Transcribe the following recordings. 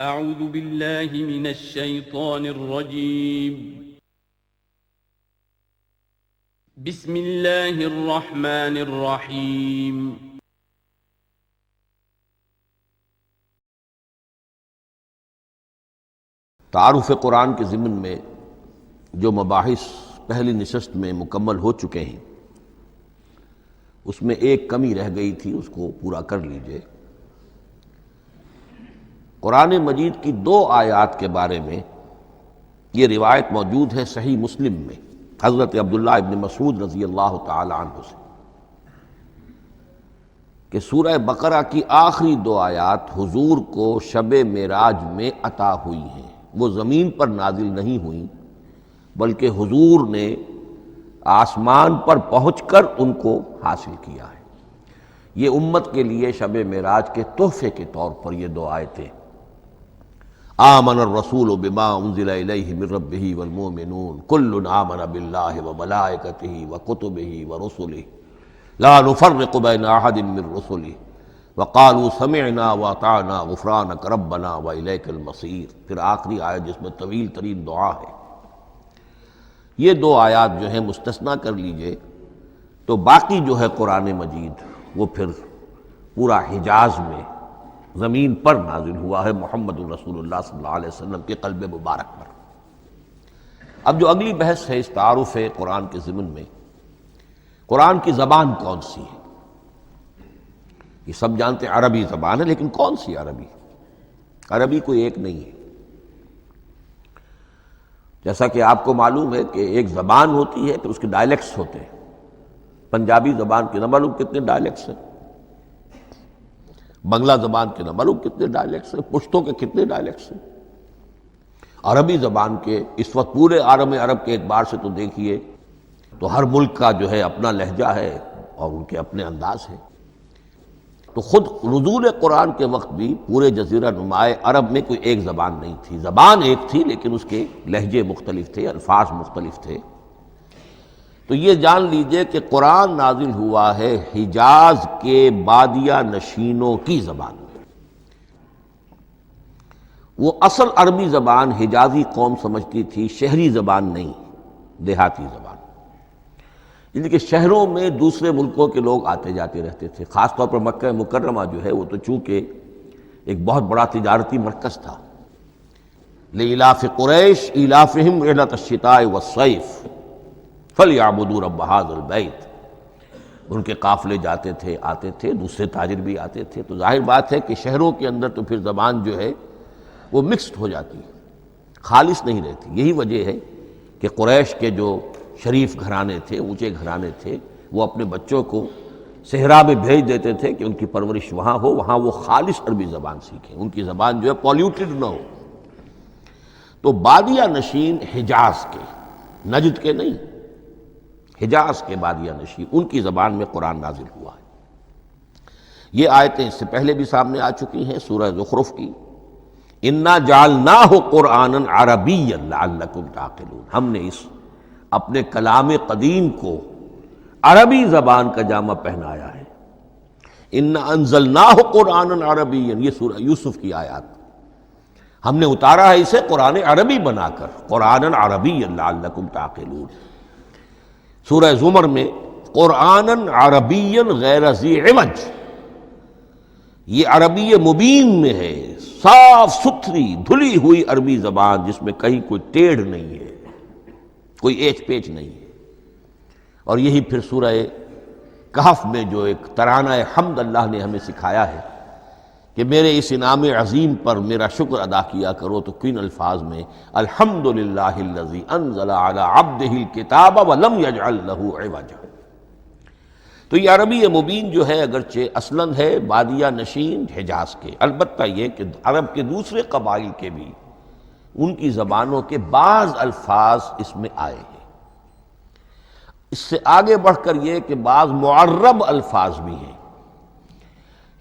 اعوذ باللہ من الشیطان الرجیم بسم اللہ الرحمن الرحیم تعارف قرآن کے ضمن میں جو مباحث پہلی نشست میں مکمل ہو چکے ہیں، اس میں ایک کمی رہ گئی تھی، اس کو پورا کر لیجئے۔ قرآن مجید کی 2 آیات کے بارے میں یہ روایت موجود ہے صحیح مسلم میں حضرت عبداللہ ابن مسعود رضی اللہ تعالی عنہ سے کہ سورہ بقرہ کی آخری 2 آیات حضور کو شب معراج میں عطا ہوئی ہیں۔ وہ زمین پر نازل نہیں ہوئیں بلکہ حضور نے آسمان پر پہنچ کر ان کو حاصل کیا ہے۔ یہ امت کے لیے شب معراج کے تحفے کے طور پر یہ 2 آیتیں، آمن الرسول بما انزل الیہ من ربہ والمؤمنون کل آمن باللہ وملائکتہ وکتبہ ورسلہ لا نفرق بین احد من رسلہ وقالوا سمعنا واطعنا غفرانک ربنا والیک المصیر۔ پھر آخری آیت جس میں طویل ترین دعا ہے۔ یہ 2 آیات جو ہیں مستثنیٰ کر لیجئے تو باقی جو ہے قرآن مجید وہ پھر پورا حجاز میں زمین پر نازل ہوا ہے محمد الرسول اللہ صلی اللہ علیہ وسلم کے قلب مبارک پر۔ اب جو اگلی بحث ہے اس تعارف قرآن کے ضمن میں، قرآن کی زبان کون سی ہے؟ یہ سب جانتے ہیں عربی زبان ہے، لیکن کون سی عربی؟ عربی کوئی ایک نہیں ہے۔ جیسا کہ آپ کو معلوم ہے کہ ایک زبان ہوتی ہے، پھر اس کے ڈائلیکٹس ہوتے ہیں۔ پنجابی زبان کے نہ معلوم کتنے ڈائلیکٹس ہیں، بنگلہ زبان کے نہ معلوم کتنے ڈائلیکٹس ہیں، پشتوں کے کتنے ڈائلیکٹس ہیں۔ عربی زبان کے اس وقت پورے عالم عرب کے اعتبار سے تو دیکھیے تو ہر ملک کا جو ہے اپنا لہجہ ہے اور ان کے اپنے انداز ہے۔ تو خود نزول قرآن کے وقت بھی پورے جزیرہ نمائے عرب میں کوئی ایک زبان نہیں تھی، زبان ایک تھی لیکن اس کے لہجے مختلف تھے، الفاظ مختلف تھے۔ تو یہ جان لیجئے کہ قرآن نازل ہوا ہے حجاز کے بادیہ نشینوں کی زبان میں۔ وہ اصل عربی زبان حجازی قوم سمجھتی تھی، شہری زبان نہیں، دیہاتی زبان۔ یعنی کہ شہروں میں دوسرے ملکوں کے لوگ آتے جاتے رہتے تھے، خاص طور پر مکہ مکرمہ جو ہے وہ تو چونکہ ایک بہت بڑا تجارتی مرکز تھا۔ لإلاف قریش ایلافہم رحلۃ الشتاء والصیف فلیعبدوا رب ھذا البیت۔ ان کے قافلے جاتے تھے، آتے تھے، دوسرے تاجر بھی آتے تھے، تو ظاہر بات ہے کہ شہروں کے اندر تو پھر زبان جو ہے وہ مکسڈ ہو جاتی ہے، خالص نہیں رہتی۔ یہی وجہ ہے کہ قریش کے جو شریف گھرانے تھے، اونچے گھرانے تھے، وہ اپنے بچوں کو صحرا میں بھیج دیتے تھے کہ ان کی پرورش وہاں ہو، وہاں وہ خالص عربی زبان سیکھیں، ان کی زبان جو ہے پولیوٹڈ نہ ہو۔ تو بادیہ نشین حجاز کے، نجد کے نہیں، حجاز کے بادیہ نشین، ان کی زبان میں قرآن نازل ہوا ہے۔ یہ آیتیں اس سے پہلے بھی سامنے آ چکی ہیں سورہ زخرف کی، اِنَّا جَعَلْنَاهُ قُرْآنًا عَرَبِيًّا لَعَلَّكُمْ تَعْقِلُونَ۔ ہم نے اس اپنے کلام قدیم کو عربی زبان کا جامہ پہنایا ہے۔ اِنَّا أَنزَلْنَاهُ قُرْآنًا عَرَبِيًّا، یہ سورہ یوسف کی آیات، ہم نے اتارا ہے اسے قرآن عربی بنا کر، قرآنًا عربيًّا لَعَلَّكُمْ تَعْقِلُونَ۔ سورہ زمر میں قرآنًا عربيًّا غیر ذی عوج، یہ عربی مبین میں ہے، صاف ستھری دھلی ہوئی عربی زبان جس میں کہیں کوئی ٹیڑھ نہیں ہے، کوئی ایچ پیچ نہیں ہے۔ اور یہی پھر سورہ کہف میں جو ایک ترانہ حمد اللہ نے ہمیں سکھایا ہے کہ میرے اس انعام عظیم پر میرا شکر ادا کیا کرو، تو کن الفاظ میں الحمدللہ الذی انزل علی عبدہ الکتاب ولم یجعل لہ عوجا۔ تو یہ عربی مبین جو ہے اگرچہ اصلاً ہے بادیہ نشین حجاز کے، البتہ یہ کہ عرب کے دوسرے قبائل کے بھی ان کی زبانوں کے بعض الفاظ اس میں آئے ہیں۔ اس سے آگے بڑھ کر یہ کہ بعض معرب الفاظ بھی ہیں۔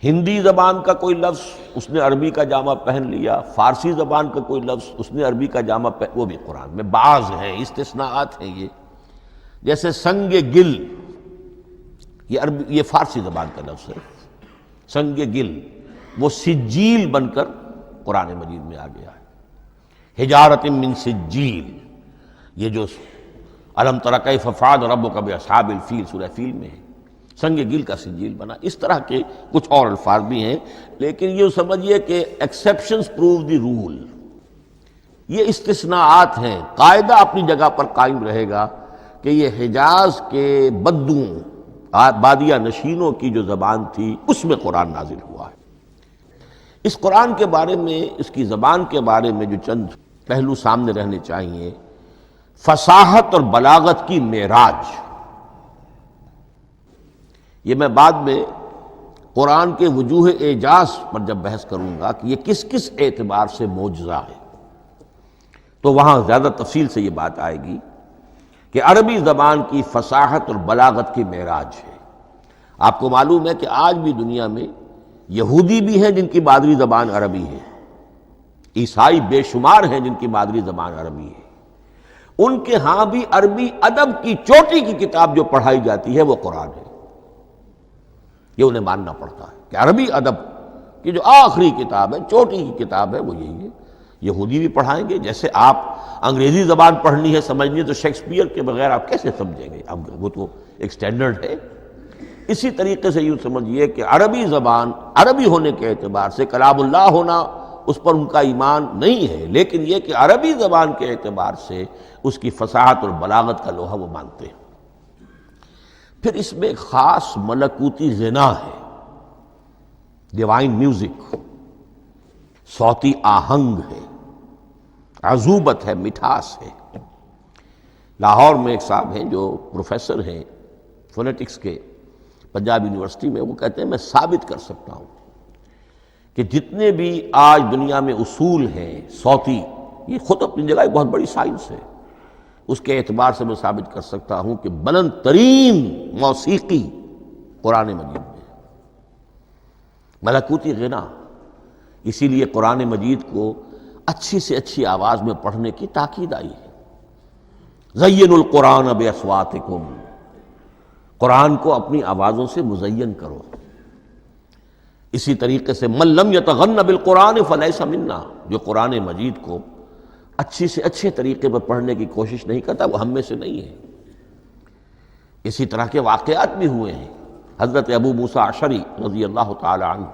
ہندی زبان کا کوئی لفظ اس نے عربی کا جامہ پہن لیا، فارسی زبان کا کوئی لفظ اس نے عربی کا جامہ پہن، وہ بھی قرآن میں بعض ہیں، استثناءات ہیں۔ یہ جیسے سنگ گل، یہ فارسی زبان کا لفظ ہے، سنگ گل، وہ سجیل بن کر قرآن مجید میں آ گیا ہے۔ حجارۃ من سجیل، یہ جو الم تر کیف فعل ربک باصحاب الفیل سورہ فیل میں ہے، سنگ گل کا سجیل بنا۔ اس طرح کے کچھ اور الفاظ بھی ہیں، لیکن یہ سمجھیے کہ ایکسیپشنز پروو دی رول، یہ استثناءات ہیں، قاعدہ اپنی جگہ پر قائم رہے گا کہ یہ حجاز کے بدوؤں بادیہ نشینوں کی جو زبان تھی اس میں قرآن نازل ہوا ہے۔ اس قرآن کے بارے میں، اس کی زبان کے بارے میں جو چند پہلو سامنے رہنے چاہیے، فصاحت اور بلاغت کی معراج۔ یہ میں بعد میں قرآن کے وجوہ اعجاز پر جب بحث کروں گا کہ یہ کس کس اعتبار سے معجزہ ہے، تو وہاں زیادہ تفصیل سے یہ بات آئے گی کہ عربی زبان کی فصاحت اور بلاغت کی معراج ہے۔ آپ کو معلوم ہے کہ آج بھی دنیا میں یہودی بھی ہیں جن کی مادری زبان عربی ہے، عیسائی بے شمار ہیں جن کی مادری زبان عربی ہے، ان کے ہاں بھی عربی ادب کی چوٹی کی کتاب جو پڑھائی جاتی ہے وہ قرآن ہے۔ یہ انہیں ماننا پڑتا ہے کہ عربی ادب کی جو آخری کتاب ہے، چوٹی کی کتاب ہے، وہ یہی ہے۔ یہودی بھی پڑھائیں گے، جیسے آپ انگریزی زبان پڑھنی ہے، سمجھنی ہے، تو شیکسپیئر کے بغیر آپ کیسے سمجھیں گے؟ اب وہ تو ایک سٹینڈرڈ ہے۔ اسی طریقے سے یوں سمجھیے کہ عربی زبان عربی ہونے کے اعتبار سے کلام اللہ ہونا اس پر ان کا ایمان نہیں ہے، لیکن یہ کہ عربی زبان کے اعتبار سے اس کی فصاحت اور بلاغت کا لوہا وہ مانتے ہیں۔ پھر اس میں ایک خاص ملکوتی غنا ہے، ڈیوائن میوزک، صوتی آہنگ ہے، عذوبت ہے، مٹھاس ہے۔ لاہور میں ایک صاحب ہیں جو پروفیسر ہیں فونیٹکس کے پنجاب یونیورسٹی میں، وہ کہتے ہیں میں ثابت کر سکتا ہوں کہ جتنے بھی آج دنیا میں اصول ہیں صوتی، یہ خود اپنی جگہ ایک بہت بڑی سائنس ہے، اس کے اعتبار سے میں ثابت کر سکتا ہوں کہ بلند ترین موسیقی قرآن مجید میں ہے، ملکوتی غنا۔ اسی لیے قرآن مجید کو اچھی سے اچھی آواز میں پڑھنے کی تاکید آئی ہے۔ زین القرآن باصواتکم، قرآن کو اپنی آوازوں سے مزین کرو۔ اسی طریقے سے من لم یتغن بالقرآن فلیس منا، جو قرآن مجید کو اچھی سے اچھے طریقے پر پڑھنے کی کوشش نہیں کرتا وہ ہم میں سے نہیں ہے۔ اسی طرح کے واقعات بھی ہوئے ہیں۔ حضرت ابو موسیٰ اشعری رضی اللہ تعالی عنہ،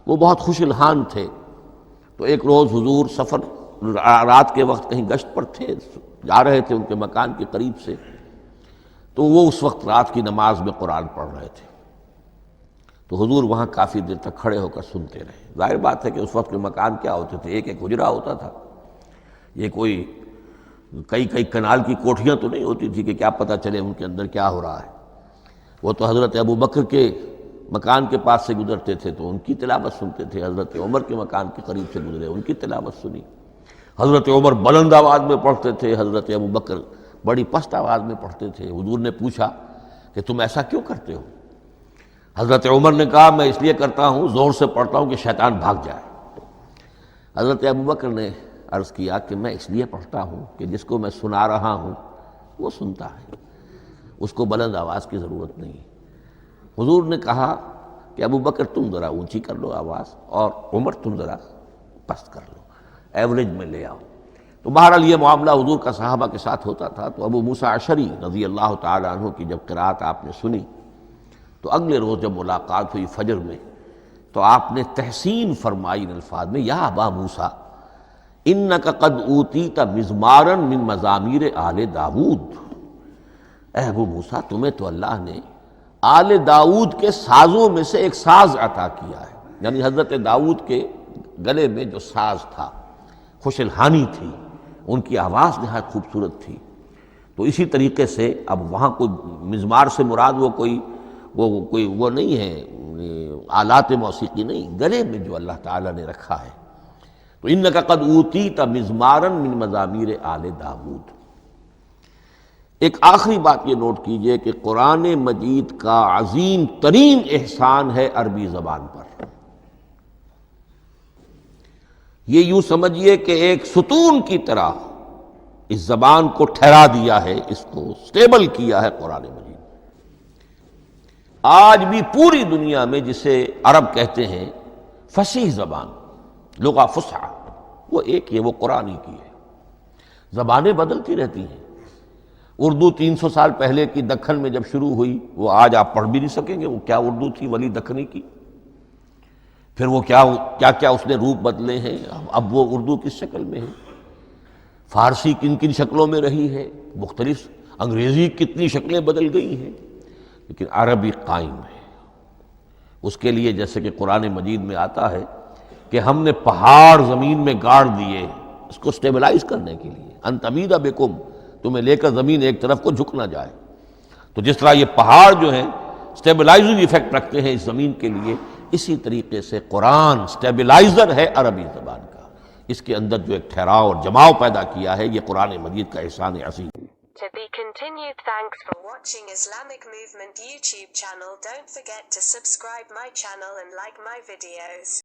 وہ بہت خوش الحان تھے، تو ایک روز حضور سفر رات کے وقت کہیں گشت پر تھے، جا رہے تھے ان کے مکان کے قریب سے، تو وہ اس وقت رات کی نماز میں قرآن پڑھ رہے تھے، تو حضور وہاں کافی دیر تک کھڑے ہو کر سنتے رہے۔ ظاہر بات ہے کہ اس وقت کے مکان کیا ہوتے تھے، ایک ایک حجرہ ہوتا تھا، یہ کوئی کئی کنال کی کوٹھیاں تو نہیں ہوتی تھی کہ کیا پتہ چلے ان کے اندر کیا ہو رہا ہے۔ وہ تو حضرت ابو بکر کے مکان کے پاس سے گزرتے تھے تو ان کی تلاوت سنتے تھے، حضرت عمر کے مکان کے قریب سے گزرے ان کی تلاوت سنی۔ حضرت عمر بلند آواز میں پڑھتے تھے، حضرت ابو بکر بڑی پست آواز میں پڑھتے تھے۔ حضور نے پوچھا کہ تم ایسا کیوں کرتے ہو؟ حضرت عمر نے کہا میں اس لیے کرتا ہوں، زور سے پڑھتا ہوں کہ شیطان بھاگ جائے۔ حضرت ابو بکر نے عرض کیا کہ میں اس لیے پڑھتا ہوں کہ جس کو میں سنا رہا ہوں وہ سنتا ہے، اس کو بلند آواز کی ضرورت نہیں۔ حضور نے کہا کہ ابو بکر تم ذرا اونچی کر لو آواز، اور عمر تم ذرا پست کر لو، ایوریج میں لے آؤ۔ تو بہرحال یہ معاملہ حضور کا صحابہ کے ساتھ ہوتا تھا۔ تو ابو موسیٰ اشعری رضی اللہ تعالی عنہ کی جب قرأت آپ نے سنی تو اگلے روز جب ملاقات ہوئی فجر میں، تو آپ نے تحسین فرمائی ان الفاظ میں، یا ابا موسیٰ انک قد اوتیت مزمارا من مزامیر آل داود، اے ابو موسیٰ تمہیں تو اللہ نے آل داؤد کے سازوں میں سے ایک ساز عطا کیا ہے، یعنی حضرت داؤد کے گلے میں جو ساز تھا، خوش الحانی تھی، ان کی آواز نہایت خوبصورت تھی۔ تو اسی طریقے سے اب وہاں کوئی مزمار سے مراد وہ نہیں ہے آلات موسیقی نہیں، گلے میں جو اللہ تعالیٰ نے رکھا ہے۔ تو انک قد اوتیت مزمارا من مزامیر آل داود۔ ایک آخری بات یہ نوٹ کیجئے کہ قرآن مجید کا عظیم ترین احسان ہے عربی زبان پر۔ یہ یوں سمجھیے کہ ایک ستون کی طرح اس زبان کو ٹھہرا دیا ہے، اس کو سٹیبل کیا ہے قرآن مجید۔ آج بھی پوری دنیا میں جسے عرب کہتے ہیں فصیح زبان، لغہ فصحی وہ ایک ہے، وہ قرآن ہی کی ہے۔ زبانیں بدلتی رہتی ہیں۔ اردو 300 سال پہلے کی دکن میں جب شروع ہوئی، وہ آج آپ پڑھ بھی نہیں سکیں گے وہ کیا اردو تھی ولی دکنی کی۔ پھر وہ کیا اس نے روپ بدلے ہیں، اب وہ اردو کس شکل میں ہے، فارسی کن کن شکلوں میں رہی ہے، مختلف انگریزی کتنی شکلیں بدل گئی ہیں، لیکن عربی قائم ہے۔ اس کے لیے جیسے کہ قرآن مجید میں آتا ہے کہ ہم نے پہاڑ زمین میں گاڑ دیے اس کو سٹیبلائز کرنے کے لیے، ان تمید بکم، تمہیں لے کر زمین ایک طرف کو جھک نہ جائے۔ تو جس طرح یہ پہاڑ جو ہیں سٹیبلائزنگ ایفیکٹ رکھتے ہیں اس زمین کے لیے، اسی طریقے سے قرآن سٹیبلائزر ہے عربی زبان کا۔ اس کے اندر جو ایک ٹھہراؤ اور جماؤ پیدا کیا ہے، یہ قرآن مجید کا احسان عظیم ہے۔ To be continued. Thanks for watching Islamic Movement YouTube channel. Don't forget to subscribe my channel and like my videos.